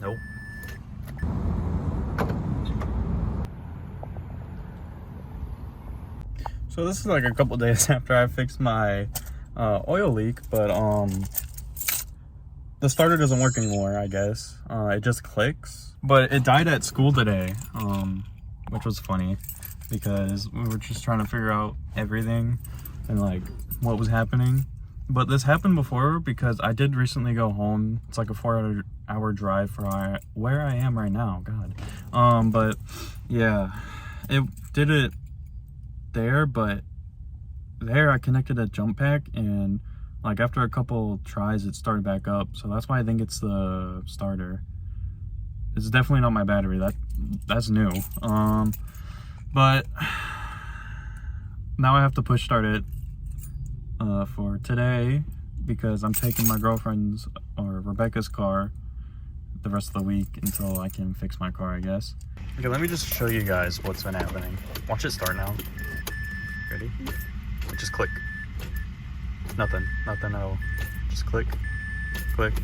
Nope. So this is like a couple days after I fixed my oil leak, but the starter doesn't work anymore, I guess. It just clicks, but it died at school today, which was funny because we were just trying to figure out everything and like what was happening. But this happened before because I did recently go home. It's like a 4-hour drive for where I am right now, God. But yeah, it did it there, but there I connected a jump pack, and like after a couple tries it started back up, so that's why I think it's the starter. It's definitely not my battery. That's new. But now I have to push start it for today because I'm taking my girlfriend's or Rebecca's car the rest of the week until I can fix my car, I guess. Okay, let me just show you guys what's been happening. Watch it start now. Ready? Just click. Nothing at all. Just click, click,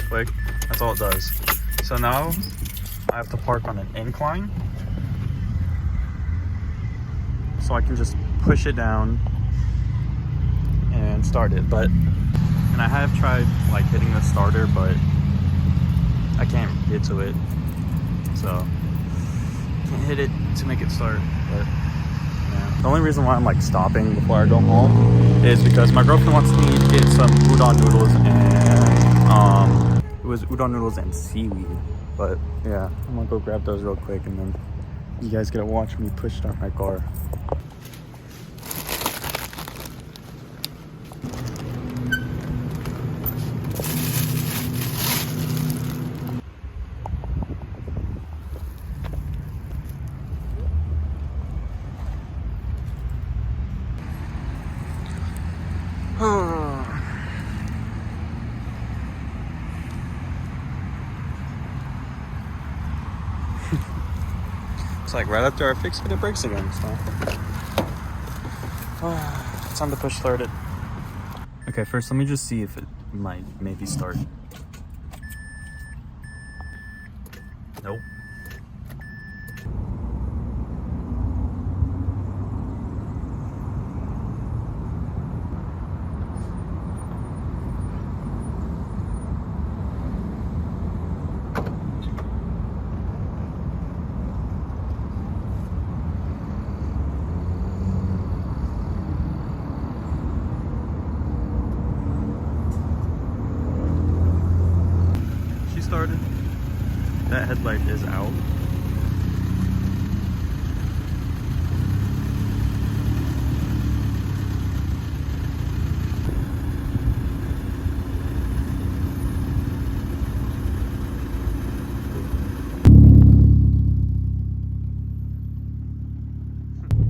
click. That's all it does. So now I have to park on an incline so I can just push it down and start it. And I have tried like hitting the starter, but I can't get to it. So can't hit it to make it start, but yeah. The only reason why I'm like stopping before I go home is because my girlfriend wants me to get some udon noodles and it was udon noodles and seaweed. But yeah, I'm gonna go grab those real quick and then you guys get to watch me push start my car. It's like right after I fix it, it breaks again. So it's time to push start it. Okay, first let me just see if it might maybe start. Nope. Started. That headlight is out.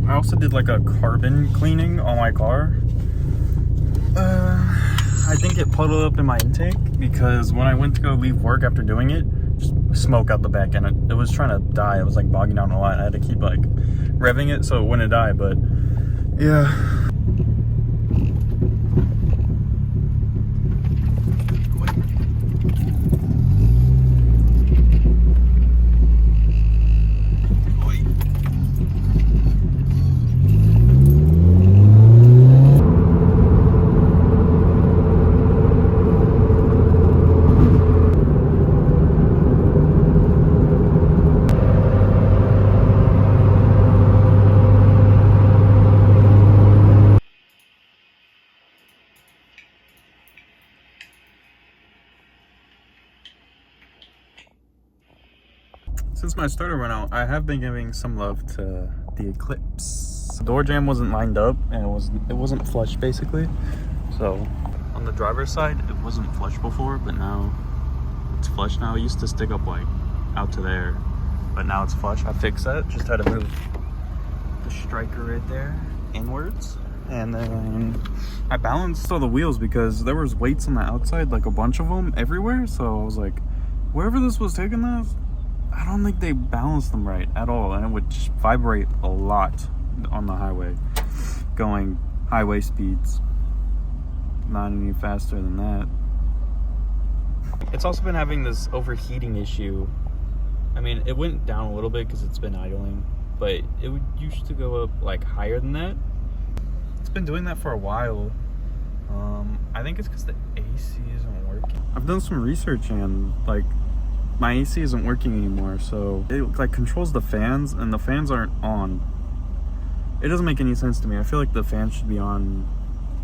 I also did like a carbon cleaning on my car. I think it puddled up in my intake because when I went to go leave work after doing it, just smoke out the back end. It was trying to die. It was like bogging down a lot. I had to keep like revving it so it wouldn't die, but yeah. Since my starter went out, I have been giving some love to the Eclipse. The door jamb wasn't lined up and it wasn't flush basically. So on the driver's side, it wasn't flush before, but now it's flush now. It used to stick up like out to there, but now it's flush. I fixed that, just had to move the striker right there inwards. And then I balanced all the wheels because there was weights on the outside, like a bunch of them everywhere. So I was like, wherever this was taking this, I don't think they balanced them right at all, and it would just vibrate a lot on the highway, going highway speeds, not any faster than that. It's also been having this overheating issue. I mean, it went down a little bit because it's been idling, but it would used to go up like higher than that. It's been doing that for a while. I think it's because the AC isn't working. I've done some research and like my AC isn't working anymore, so it like controls the fans and the fans aren't on. It doesn't make any sense to me. I feel like the fan should be on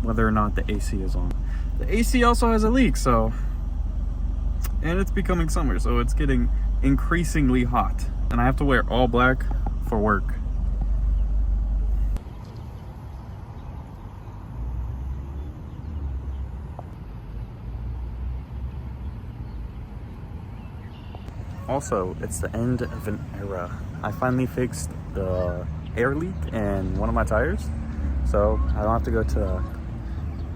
whether or not the AC is on. The AC also has a leak, so, and it's becoming summer, so it's getting increasingly hot, and I have to wear all black for work. Also, it's the end of an era. I finally fixed the air leak in one of my tires, so I don't have to go to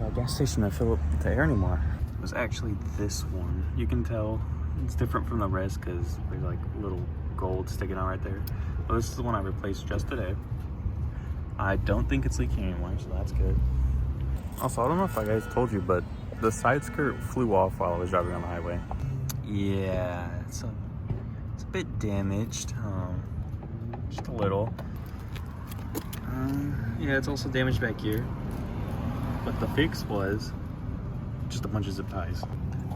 a gas station to fill up the air anymore. It was actually this one. You can tell it's different from the rest because there's like little gold sticking out right there. But this is the one I replaced just today. I don't think it's leaking anymore, so that's good. Also, I don't know if I guys told you, but the side skirt flew off while I was driving on the highway. Yeah, it's a bit damaged, just a little. Yeah, it's also damaged back here. But the fix was just a bunch of zip ties.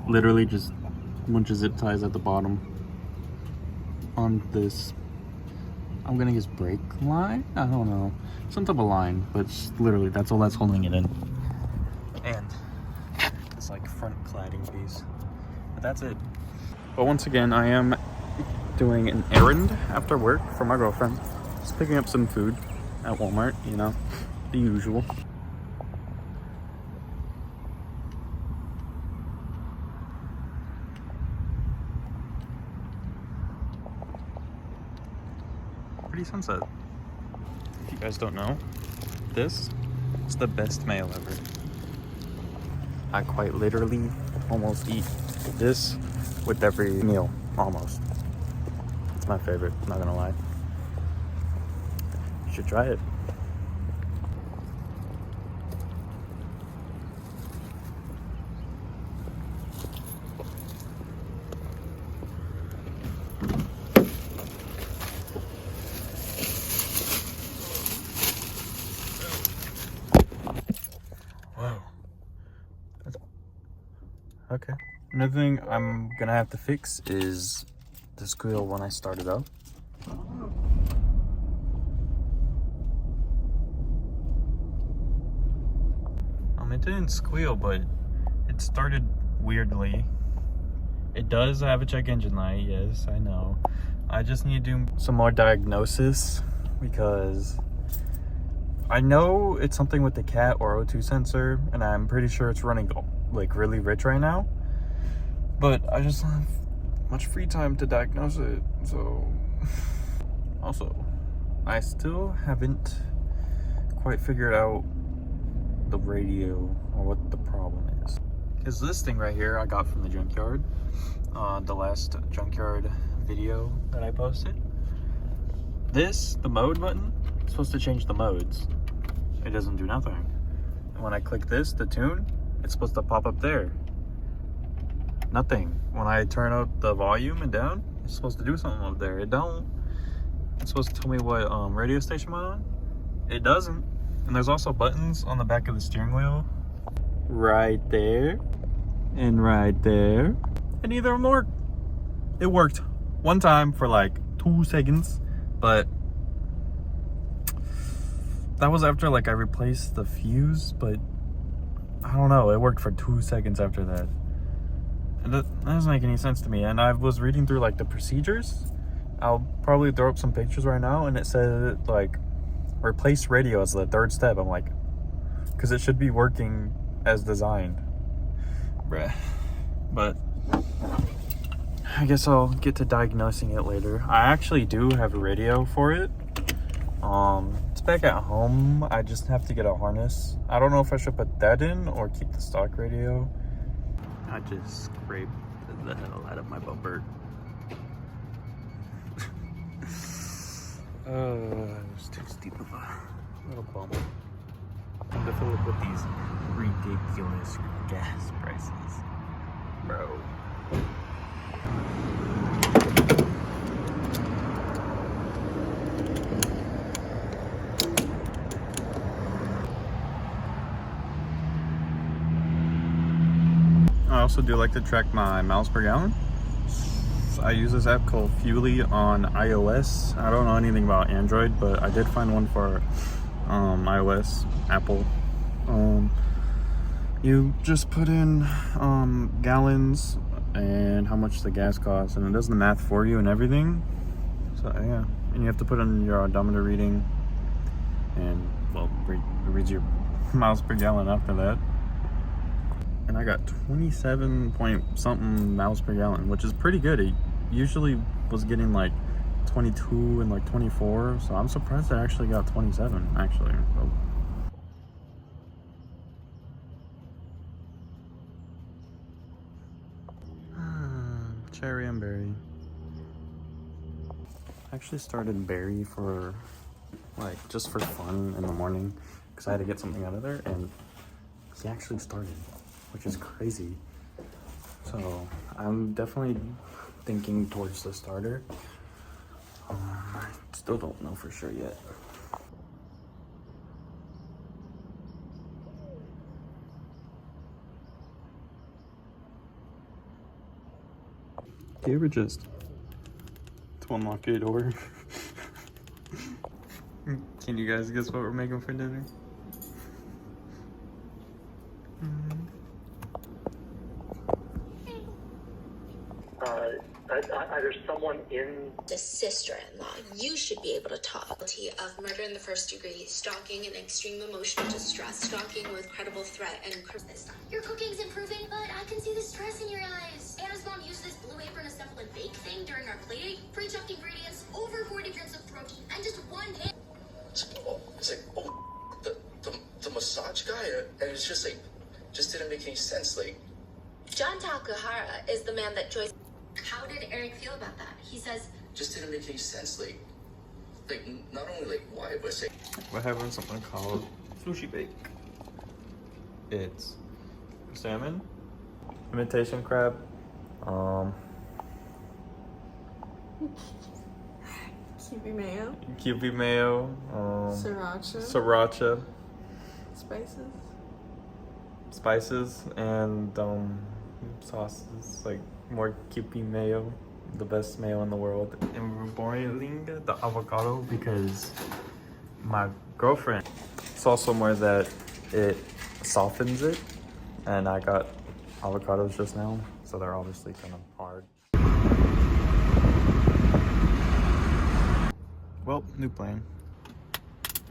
Literally just a bunch of zip ties at the bottom on this, I'm gonna guess brake line? I don't know. Some type of line, but literally that's all that's holding it in. And this like front cladding piece. But that's it. But once again, I am doing an errand after work for my girlfriend. Just picking up some food at Walmart, you know, the usual. Pretty sunset. If you guys don't know, this is the best mayo ever. I quite literally almost eat this with every meal, almost. It's my favorite, not gonna lie. You should try it. Whoa. Okay. Another thing I'm gonna have to fix is the squeal when I start it up. It didn't squeal, but it started weirdly. It does have a check engine light, yes, I know. I just need to do some more diagnosis because I know it's something with the cat or O2 sensor, and I'm pretty sure it's running like really rich right now. But I just don't have much free time to diagnose it, so. Also, I still haven't quite figured out the radio or what the problem is. Because this thing right here I got from the junkyard, the last junkyard video that I posted. The mode button, is supposed to change the modes. It doesn't do nothing. And when I click this, the tune, it's supposed to pop up there. Nothing. When I turn up the volume and down, it's supposed to do something up there. It don't. It's supposed to tell me what radio station I'm on. It doesn't. And there's also buttons on the back of the steering wheel. Right there. And right there. And neither of them work. It worked one time for like 2 seconds. But that was after like I replaced the fuse. But I don't know. It worked for 2 seconds after that. And that doesn't make any sense to me. And I was reading through like the procedures. I'll probably throw up some pictures right now. And it said like, replace radio as the 3rd step. I'm like, because it should be working as designed. Bruh. But I guess I'll get to diagnosing it later. I actually do have a radio for it. It's back at home. I just have to get a harness. I don't know if I should put that in or keep the stock radio. I just scraped the hell out of my bumper. It was too steep of a little bump. I'm to fill up with these ridiculous gas prices. Bro, also do like to track my miles per gallon. I use this app called Fuely on iOS. I don't know anything about Android, but I did find one for iOS, Apple. You just put in gallons and how much the gas costs, and it does the math for you and everything. So yeah, and you have to put in your odometer reading, and well, it reads your miles per gallon after that. And I got 27 point something miles per gallon, which is pretty good. It usually was getting like 22 and like 24, so I'm surprised I actually got 27 actually. So. Cherry and berry. I actually started berry for like just for fun in the morning because I had to get something out of there, and he actually started, which is crazy. So I'm definitely thinking towards the starter. I still don't know for sure yet. Do you ever just to unlock your door? Can you guys guess what we're making for dinner? There's someone in the sister-in-law. You should be able to talk. Of murder in the first degree, stalking and extreme emotional distress, stalking with credible threat and your cooking's improving, but I can see the stress in your eyes. Anna's mom used this blue apron assemble and bake thing during our play date. Pre-chopped ingredients, over 40 grams of protein, and just one pan. It's like, the massage guy, and it's just like, just didn't make any sense. Like, John Takahara is the man that Joyce. How did Eric feel about that? He says, just didn't make any sense. Like not only like why, but it's like, We're having something called sushi bake. It's salmon, imitation crab, Kiwi mayo, Kewpie mayo, sriracha, spices, and sauces, like more Kewpie mayo, the best mayo in the world. And we're boiling the avocado because my girlfriend saw somewhere that it softens it, and I got avocados just now, so they're obviously kind of hard. Well, new plan.